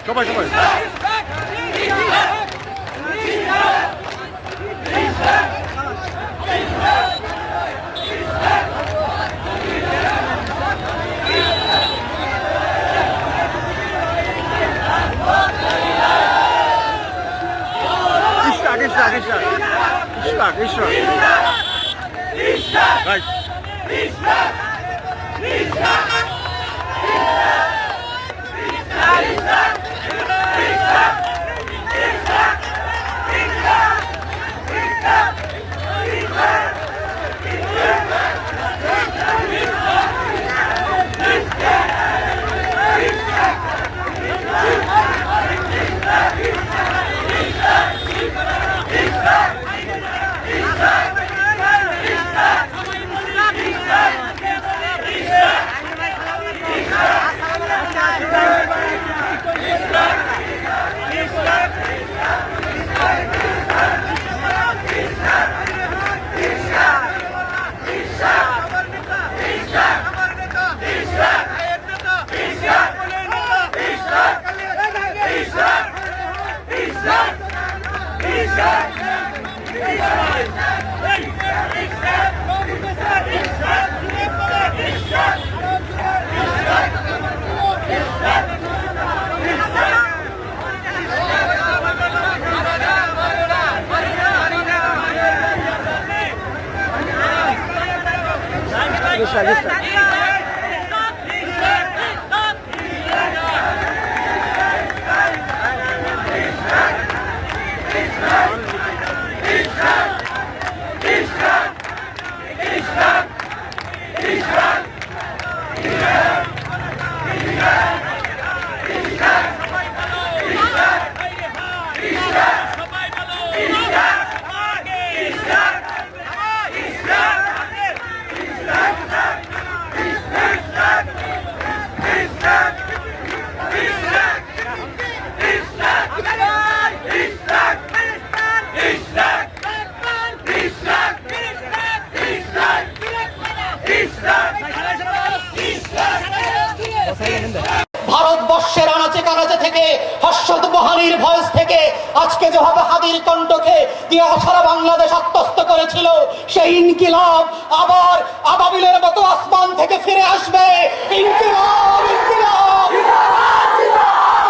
সবাই সবাই Right. ভারতবর্ষের আনাচে কানাচে থেকে হর্ষদ বহানির ভয়েস থেকে আজকে যেভাবে হাদির কণ্ঠকে দিয়ে সারা বাংলাদেশ আত্মস্থ করেছিল, সেই ইনকিলাব আবার আবাবিলের মতো আসমান থেকে ফিরে আসবে। ইনকিলাব ইনকিলাব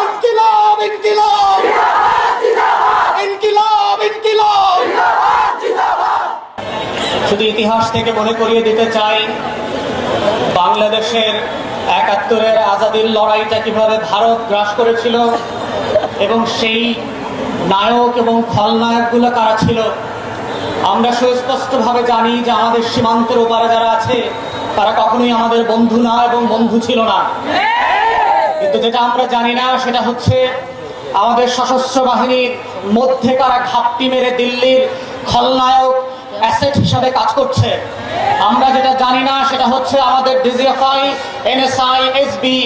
ইনকিলাব ইনকিলাব ইনকিলাব ইনকিলাব। শুধু ইতিহাস থেকে মনে করিয়ে দিতে চাই বাংলাদেশের ৭১-এর আজাদির লড়াইটা কিভাবে ভারত গ্রাস করেছিল এবং সেই নায়ক এবং খলনায়কগুলো কারা ছিল। আমরা সুস্পষ্টভাবে জানি যে আমাদের সীমান্তের ওপারে যারা আছে তারা কখনোই আমাদের বন্ধু না এবং বন্ধু ছিল না। কিন্তু যেটা আমরা জানি না সেটা হচ্ছে আমাদের সশস্ত্র বাহিনীর মধ্যে কারা ঘাপটি মেরে দিল্লির খলনায়ক অ্যাসেট হিসাবে কাজ করছে। আমরা যেটা জানি না সেটা হচ্ছে আমাদের ডিজিএফআই, এনএসআই, এসবি,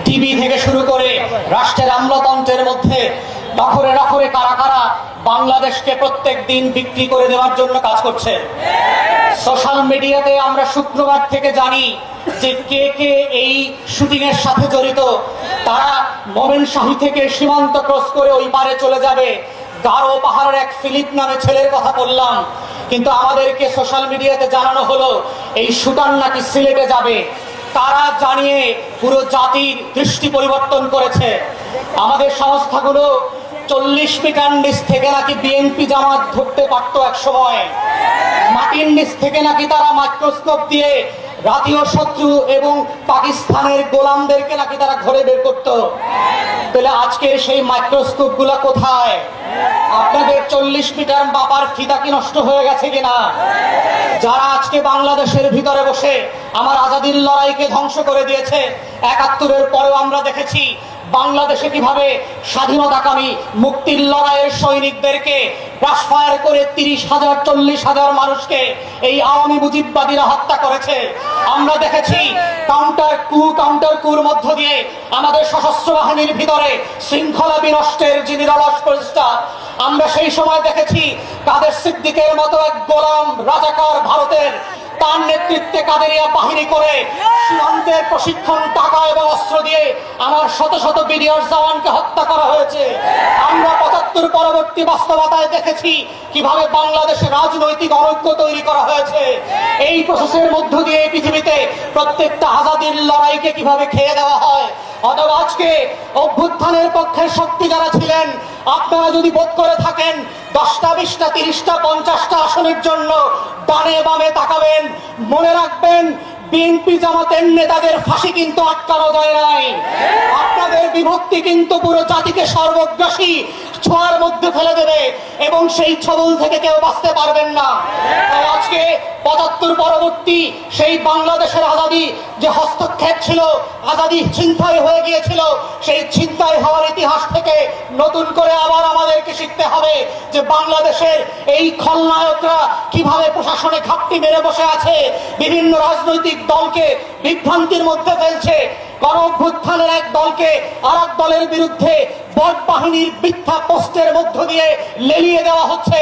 ডিবি থেকে শুরু করে রাষ্ট্রের আমলাতন্ত্রের মধ্যে নখরে নখরে কারা কারা বাংলাদেশকে প্রত্যেক দিন বিক্রি করে দেওয়ার জন্য কাজ করছে। সোশ্যাল মিডিয়াতে আমরা শুক্রবার থেকে জানি যে কে কে এই শুটিং এর সাথে জড়িত। তারা ময়মনসিংহ থেকে সীমান্ত ক্রস করে ওই পারে চলে যাবে। গারো পাহাড়ের এক ফিলিপ নামে ছেলের কথা বললাম, কিন্তু আমাদেরকে সোশ্যাল মিডিয়াতে জানানো হলো এই শুটার নাকি সিলেটে যাবে। তারা জানিয়ে পুরো জাতির দৃষ্টি পরিবর্তন করেছে। আমাদের সংস্থাগুলো 40 মিটার নিচ থেকে নাকি বিএনপি জামাত ধরতে পারত এক সময়। মাটির নিচ থেকে নাকি তারা মাইক্রোস্কোপ দিয়ে জাতীয় শত্রু এবং পাকিস্তানের গোলামদেরকে নাকি তারা ঘরে বের করতো। তাহলে আজকের সেই মাইক্রোস্কোপ গুলা কোথায়? আপনাদের 40 মিটার বাবার ফিতা কি নষ্ট হয়ে গেছে কিনা? যারা আজকে বাংলাদেশের ভিতরে বসে আমার আজাদির লড়াইকে ধ্বংস করে দিয়েছে, ৭১-এর পরেও আমরা দেখেছি বাংলাদেশে কিভাবে স্বাধীনতাকামী মুক্তির লড়াইয়ের সৈনিকদেরকে ব্রাশফায়ার করে 30,000 40,000 মানুষকে এই আওয়ামী মুজিববাদীরা হত্যা করেছে। আমরা দেখেছি কাউন্টার কুর মধ্য দিয়ে আমাদের সশস্ত্র বাহিনীর ভিতরে শৃঙ্খলা বিনষ্টের যে নিরলস প্রচেষ্টা। আমরা সেই সময় দেখেছি কাদের সিদ্দিকের মতো এক গোলাম রাজাকার ভারতের, তার নেতৃত্বে কাদেরিয়া বাহিনী করে সীমান্তের প্রশিক্ষণ, টাকা এবং অস্ত্র দিয়ে আমার শত শত বিডিআর জওয়ানকে হত্যা করা হয়েছে। আমরা 75 পরবর্তী বাস্তবতায় দেখেছি কিভাবে বাংলাদেশে রাজনৈতিক অনৈক্য তৈরি করা হয়েছে। এই প্রসেসের মধ্য দিয়ে পৃথিবীতে প্রত্যেকটা আজাদির লড়াইকে কিভাবে খেয়ে দেওয়া হয়। অথবা আজকে অভ্যুত্থানের পক্ষের শক্তি যারা ছিলেন, আপনারা যদি বোধ করে থাকেন 10টা 20টা 30টা 50টা আসনের জন্য ডানে বামে তাকাবেন, মনে রাখবেন বিএনপি জামাতের নেতাদের ফাঁসি কিন্তু আটকানো যায় নাই। আপনাদের বিভক্তি কিন্তু পুরো জাতিকে সর্বগ্রাসী ছোঁয়ার মধ্যে ফেলে দেবে এবং সেই ছবল থেকে কেউ বাঁচতে পারবেন না। তাই আজকে 75 পরবর্তী সেই বাংলাদেশের আজাদি যে হস্তক্ষেপ ছিল, আজাদি ছিনতাই হয়ে গিয়েছিল, সেই ছিনতাই হওয়ার ইতিহাস থেকে নতুন করে আবার আমাদেরকে শিখতে হবে যে বাংলাদেশের এই খলনায়করা কিভাবে প্রশাসনে ঘাপটি মেরে বসে আছে, বিভিন্ন রাজনৈতিক দলকে বিভ্রান্তির মধ্যে ফেলছে। গণ অভ্যুত্থানের এক দলকে আর এক দলের বিরুদ্ধে বট বাহিনীর মিথ্যা পোস্টের মধ্য দিয়ে লেলিয়ে দেওয়া হচ্ছে,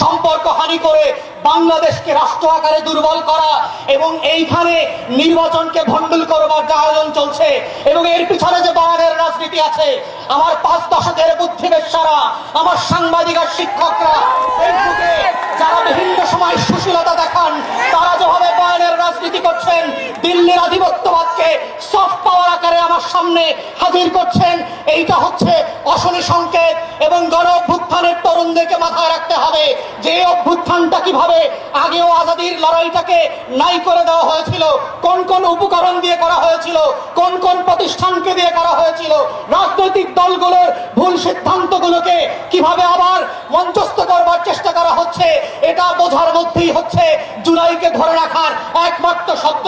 সম্পর্ক হানি করে বাংলাদেশকে রাষ্ট্র আকারে দুর্বল করা এবং এইখানে নির্বাচনকে ভণ্ডুল করবার যে আয়োজন চলছে এবং এর পিছনে যে বয়ানের রাজনীতি আছে। আমার 5 দশকের বুদ্ধিবেশারা, আমার সাংবাদিক আর শিক্ষকরা ফেসবুকে যারা বিভিন্ন সময় সুশীলতা দেখান, তারা যেভাবে বয়ানের রাজনীতি করছেন, দিল্লির আধিপত্যবাদকে সফট পাওয়ার আকারে আমার সামনে হাজির করছেন, এইটা হচ্ছে অশনি সংকেত। এবং গণ অভ্যুত্থানের তরুণদেরকে মাথায় রাখতে হবে যে এই অভ্যুত্থানটা কিভাবে আগেও আজাদির লড়াইটাকে নাই করে দেওয়া হয়েছিল, কোন কোন উপকরণ দিয়ে করা হয়েছিল, কোন কোন প্রতিষ্ঠানকে দিয়ে করা হয়েছিল, রাজনৈতিক দলগুলোর ভুল সিদ্ধান্তগুলোকে কিভাবে আবার মঞ্চস্থ করবার চেষ্টা করা হচ্ছে। এটা বোঝার মধ্যেই হচ্ছে জুলাইকে ধরে রাখার একমাত্র শব্দ।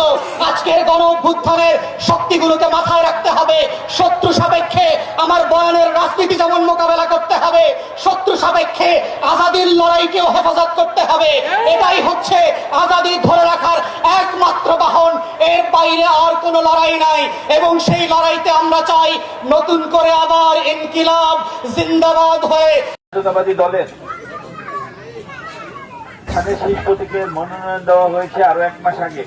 আজকের গণ অভ্যুত্থানের শক্তিগুলোকে মাথায় রাখতে হবে। শত্রু সাপেক্ষে আমার বয়ানের রাজনীতি যেমন মোকাবেলা করতে হবে, শত্রু সাপেক্ষে আজাদির লড়াইকেও হেফাজত করতে হবে। এটাই হচ্ছে আজাদি ধরে রাখার একমাত্র বাহন, এর বাইরে আর কোনো লড়াই নাই। এবং সেই লড়াইতে আমরা চাই নতুন করে আবার ইনকিলাব জিন্দাবাদ হয়ে জাতীয়তাবাদী দলের ধানের শীষ প্রতীকের মনোনয়ন দেওয়া হয়েছে আরো 1 মাস আগে।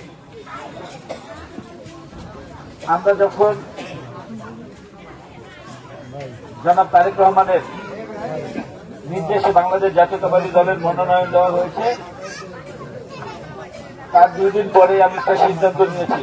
আমরা যখন জনাব তারেক রহমানের নির্দেশে বাংলাদেশ জাতীয়তাবাদী দলের মনোনয়ন দেওয়া হয়েছে, তার 2 দিন পরে আমি একটা সিদ্ধান্ত নিয়েছি